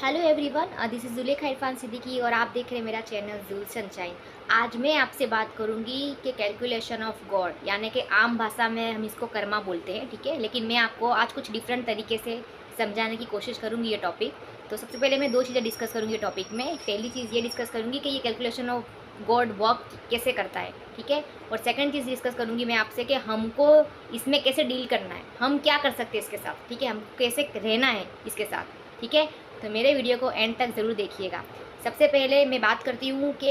Hello everyone, this is Zulekha Irfan Siddiqui और आप देख रहे हैं मेरा चैनल जुल सनशाइन। आज मैं आपसे बात करूंगी कि कैलकुलेशन ऑफ गॉड, यानी कि आम भाषा में हम इसको कर्मा बोलते हैं, ठीक है। लेकिन मैं आपको आज कुछ डिफरेंट तरीके से समझाने की कोशिश करूंगी ये टॉपिक। तो सबसे पहले मैं दो चीज़ें डिस्कस करूंगी ये टॉपिक में। पहली चीज़ ये डिस्कस करूंगी कि ये कैलकुलेशन ऑफ गॉड वर्क कैसे करता है, ठीक है। और सेकंड चीज़ डिस्कस करूंगी मैं आपसे कि हमको इसमें कैसे डील करना है, हम क्या कर सकते हैं इसके साथ, ठीक है, हमको कैसे रहना है इसके साथ, ठीक है। तो मेरे वीडियो को एंड तक ज़रूर देखिएगा। सबसे पहले मैं बात करती हूँ कि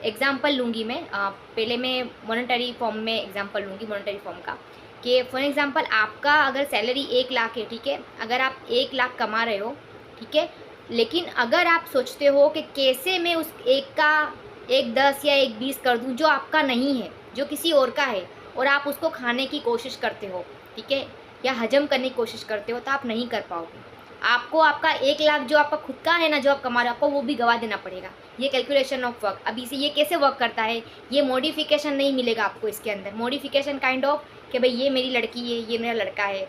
एग्ज़ाम्पल लूँगी मैं। पहले मैं मॉनेटरी फॉर्म में एग्ज़ाम्पल लूँगी, मॉनेटरी फॉर्म का। कि फॉर एग्ज़ाम्पल आपका अगर सैलरी 1 लाख है, ठीक है, अगर आप 1 लाख कमा रहे हो, ठीक है, लेकिन अगर आप सोचते हो कि कैसे मैं उस एक का 1 10 या 1 20 कर दूँ जो आपका नहीं है, जो किसी और का है, और आप उसको खाने की कोशिश करते हो, ठीक है, या हजम करने की कोशिश करते हो, तो आप नहीं कर पाओगे। आपको आपका 1 लाख जो आपका खुद का है ना, जो आप कमा रहे हो, आपको वो भी गवा देना पड़ेगा। ये कैलकुलेशन ऑफ वर्क। अभी से ये कैसे वर्क करता है, ये मॉडिफिकेशन नहीं मिलेगा आपको इसके अंदर। मॉडिफिकेशन काइंड ऑफ कि भाई ये मेरी लड़की है, ये मेरा लड़का है,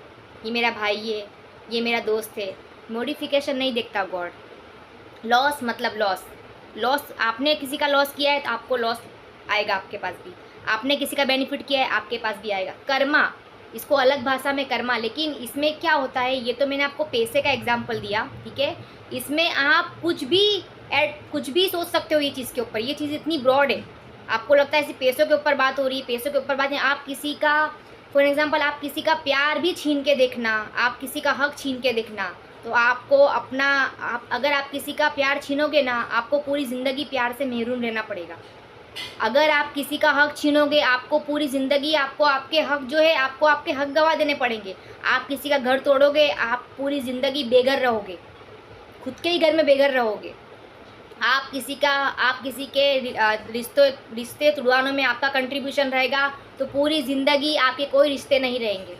ये मेरा भाई है, ये मेरा दोस्त है। मॉडिफिकेशन नहीं देखता गॉड। लॉस मतलब लॉस। लॉस, आपने किसी का लॉस किया है तो आपको लॉस आएगा आपके पास भी। आपने किसी का बेनिफिट किया है आपके पास भी आएगा। कर्मा, इसको अलग भाषा में कर्मा, लेकिन इसमें क्या होता है, ये तो मैंने आपको पैसे का एग्जांपल दिया, ठीक है। इसमें आप कुछ भी सोच सकते हो ये चीज़ के ऊपर। ये चीज़ इतनी ब्रॉड है, आपको लगता है सिर्फ पैसों के ऊपर बात हो रही है, पैसों के ऊपर बात है। आप किसी का, फॉर एग्जाम्पल, आप किसी का प्यार भी छीन के देखना, आप किसी का हक छीन के देखना, तो आपको अपना, आप अगर आप किसी का प्यार छीनोगे ना, आपको पूरी ज़िंदगी प्यार से महरूम रहना पड़ेगा। अगर आप किसी का हक छीनोगे, आपको पूरी ज़िंदगी, आपको आपके हक जो है, आपको आपके हक गवा देने पड़ेंगे। आप किसी का घर तोड़ोगे, आप पूरी ज़िंदगी बेघर रहोगे, खुद के ही घर में बेघर रहोगे। आप किसी के रिश्ते तुड़वाने में आपका कंट्रीब्यूशन रहेगा, तो पूरी ज़िंदगी आपके कोई रिश्ते नहीं रहेंगे।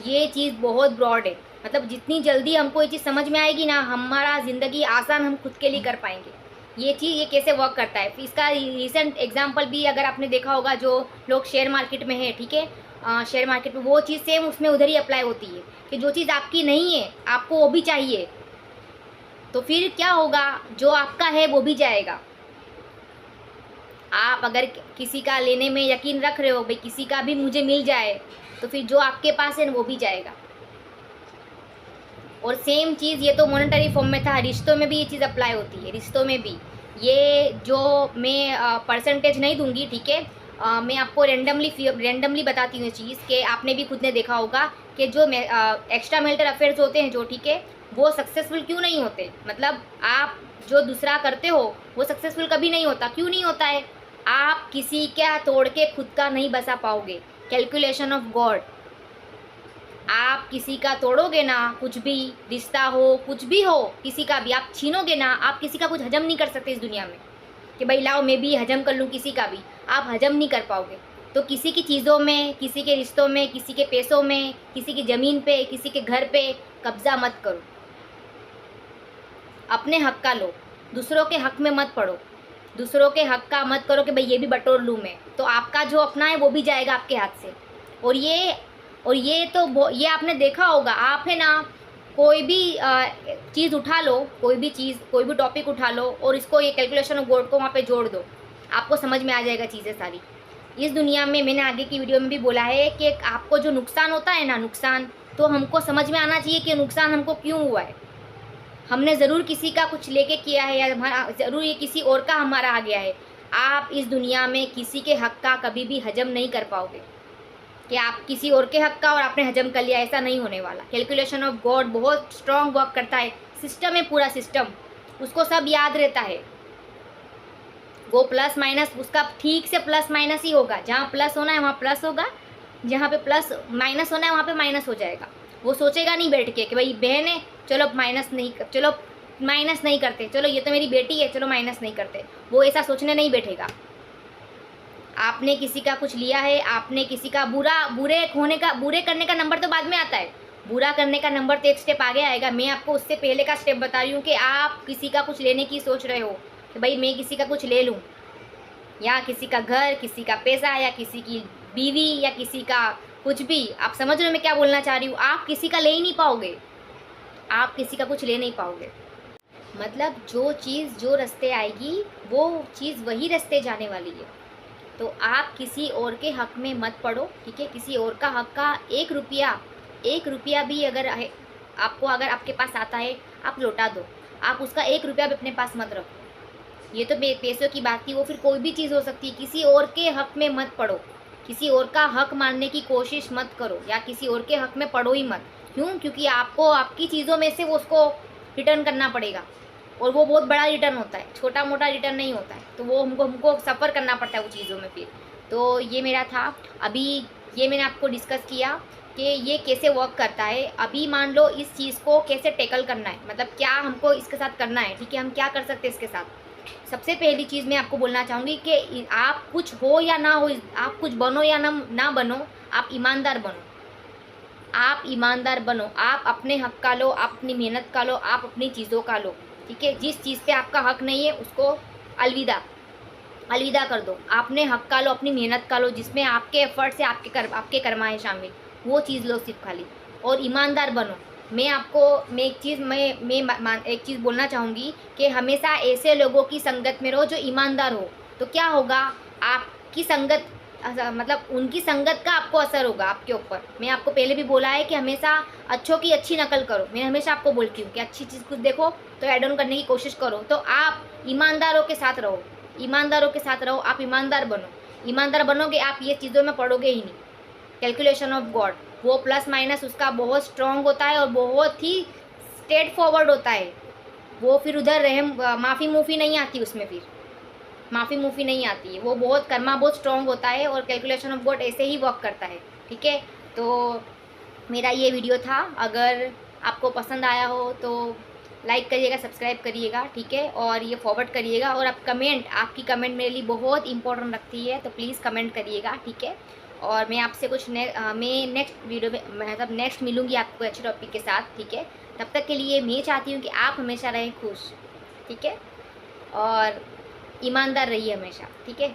ये चीज़ बहुत ब्रॉड है, मतलब जितनी जल्दी हमको ये चीज़ समझ में आएगी ना, हमारा ज़िंदगी आसान हम खुद के लिए कर पाएंगे। ये चीज़, ये कैसे वर्क करता है, इसका रिसेंट एग्जांपल भी अगर आपने देखा होगा, जो लोग शेयर मार्केट में है, ठीक है, शेयर मार्केट में वो चीज़ सेम उसमें उधर ही अप्लाई होती है कि जो चीज़ आपकी नहीं है आपको वो भी चाहिए, तो फिर क्या होगा, जो आपका है वो भी जाएगा। आप अगर किसी का लेने में यकीन रख रहे हो, भाई किसी का भी मुझे मिल जाए, तो फिर जो आपके पास है वो भी जाएगा। और सेम चीज़, ये तो मॉनेटरी फॉर्म में था, रिश्तों में भी ये चीज़ अप्लाई होती है। रिश्तों में भी ये, जो मैं परसेंटेज नहीं दूंगी, ठीक है, मैं आपको रेंडमली बताती हूँ ये चीज़, कि आपने भी खुद ने देखा होगा कि जो एक्स्ट्रा मैरिटल अफेयर्स होते हैं जो, ठीक है, वो सक्सेसफुल क्यों नहीं होते। मतलब आप जो दूसरा करते हो वो सक्सेसफुल कभी नहीं होता। क्यों नहीं होता है, आप किसी का तोड़ के खुद का नहीं बसा पाओगे। कैलकुलेशन ऑफ गॉड, आप किसी का तोड़ोगे ना, कुछ भी रिश्ता हो, कुछ भी हो, किसी का भी आप छीनोगे ना, आप किसी का कुछ हजम नहीं कर सकते इस दुनिया में, कि भाई लाओ मैं भी हजम कर लूँ किसी का भी, आप हजम नहीं कर पाओगे। तो किसी की चीज़ों में, किसी के रिश्तों में, किसी के पैसों में, किसी की ज़मीन पे, किसी के घर पे कब्जा मत करो। अपने हक का लो, दूसरों के हक में मत पड़ो। दूसरों के हक का मत करो कि भाई ये भी बटोर लूँ मैं, तो आपका जो अपना है वो भी जाएगा आपके हाथ से। और ये आपने देखा होगा, आप है ना, कोई भी चीज़ उठा लो, कोई भी चीज़, कोई भी टॉपिक उठा लो और इसको, ये कैलकुलेशन ऑफ गॉड को वहाँ पे जोड़ दो, आपको समझ में आ जाएगा चीज़ें सारी। इस दुनिया में, मैंने आगे की वीडियो में भी बोला है कि आपको जो नुकसान होता है ना, नुकसान, तो हमको समझ में आना चाहिए कि नुकसान हमको क्यों हुआ है। हमने ज़रूर किसी का कुछ लेके किया है, या हमारा ज़रूर ये किसी और का हमारा आ गया है। आप इस दुनिया में किसी के हक का कभी भी हजम नहीं कर पाओगे, कि आप किसी और के हक का और आपने हजम कर लिया, ऐसा नहीं होने वाला। कैलकुलेशन ऑफ गॉड बहुत स्ट्रॉन्ग वर्क करता है। सिस्टम है, पूरा सिस्टम, उसको सब याद रहता है। वो प्लस माइनस, उसका ठीक से प्लस माइनस ही होगा। जहाँ प्लस होना है वहाँ प्लस होगा, जहाँ पे प्लस माइनस होना है वहाँ पे माइनस हो जाएगा। वो सोचेगा नहीं बैठ के कि भाई बहन है, चलो माइनस नहीं करते, चलो ये तो मेरी बेटी है, चलो माइनस नहीं करते। वो ऐसा सोचने नहीं बैठेगा। आपने किसी का कुछ लिया है, आपने किसी का बुरे करने का नंबर तो बाद में आता है। बुरा करने का नंबर तो एक स्टेप आगे आएगा। मैं आपको उससे पहले का स्टेप बता रही हूँ कि आप किसी का कुछ लेने की सोच रहे हो कि भाई मैं किसी का कुछ ले लूँ, या किसी का घर, किसी का पैसा, या किसी की बीवी, या किसी का कुछ भी। आप समझ रहे हो मैं क्या बोलना चाह रही हूँ। आप किसी का ले ही नहीं पाओगे। आप किसी का कुछ ले नहीं पाओगे। मतलब जो चीज़ जो रास्ते आएगी वो चीज़ वही रास्ते जाने वाली है। तो आप किसी और के हक में मत पड़ो, ठीक है। किसी और का हक का 1 रुपया भी अगर है आपको, अगर आपके पास आता है आप लौटा दो। आप उसका 1 रुपया भी अपने पास मत रखो। ये तो पैसों की बात थी, वो फिर कोई भी चीज़ हो सकती है। किसी और के हक में मत पड़ो, किसी और का हक मानने की कोशिश मत करो, या किसी और के हक में पड़ो ही मत। क्यों? क्योंकि आपको आपकी चीज़ों में से वो उसको रिटर्न करना पड़ेगा, और वो बहुत बड़ा रिटर्न होता है, छोटा मोटा रिटर्न नहीं होता है। तो वो हमको सफ़र करना पड़ता है वो चीज़ों में फिर। तो ये मेरा था। अभी ये मैंने आपको डिस्कस किया कि ये कैसे वर्क करता है। अभी मान लो इस चीज़ को कैसे टैकल करना है, मतलब क्या हमको इसके साथ करना है, ठीक है। हम क्या कर सकते हैं इसके साथ। सबसे पहली चीज़ मैं आपको बोलना चाहूँगी कि आप कुछ हो या ना हो, आप कुछ बनो या ना बनो, आप ईमानदार बनो। आप ईमानदार बनो, आप अपने हक का लो, आप अपनी मेहनत का लो, आप अपनी चीज़ों का लो, ठीक है। जिस चीज़ पे आपका हक नहीं है उसको अलविदा अलविदा कर दो। आपने हक का लो, अपनी मेहनत का लो, जिसमें आपके एफर्ट से आपके कर्मा है शामिल, वो चीज़ लो सिर्फ खाली, और ईमानदार बनो। मैं एक चीज़ बोलना चाहूँगी कि हमेशा ऐसे लोगों की संगत में रहो जो ईमानदार हो। तो क्या होगा, आपकी संगत मतलब उनकी संगत का आपको असर होगा आपके ऊपर। मैं आपको पहले भी बोला है कि हमेशा अच्छों की अच्छी नकल करो। मैं हमेशा आपको बोलती हूँ कि अच्छी चीज़ कुछ देखो तो ऐड ऑन करने की कोशिश करो। तो आप ईमानदारों के साथ रहो, ईमानदारों के साथ रहो, आप ईमानदार बनो। ईमानदार बनोगे आप ये चीज़ों में पड़ोगे ही नहीं। कैलकुलेशन ऑफ गॉड, वो प्लस माइनस उसका बहुत स्ट्रॉन्ग होता है और बहुत ही स्ट्रेट फॉरवर्ड होता है। वो फिर उधर रहम माफ़ी मूफ़ी नहीं आती उसमें, फिर माफ़ी मूफ़ी नहीं आती है। वो बहुत कर्मा बहुत स्ट्रॉन्ग होता है, और कैलकुलेशन ऑफ गॉड ऐसे ही वर्क करता है, ठीक है। तो मेरा ये वीडियो था। अगर आपको पसंद आया हो तो लाइक करिएगा, सब्सक्राइब करिएगा, ठीक है, और ये फॉरवर्ड करिएगा। और आप कमेंट, आपकी कमेंट मेरे लिए बहुत इंपॉर्टेंट रखती है, तो प्लीज़ कमेंट करिएगा, ठीक है। और मैं आपसे मैं नेक्स्ट वीडियो में मतलब नेक्स्ट मिलूँगी आपको अच्छे टॉपिक के साथ, ठीक है। तब तक के लिए मैं चाहती हूँ कि आप हमेशा रहें खुश, ठीक है, और ईमानदार रहिए हमेशा, ठीक है।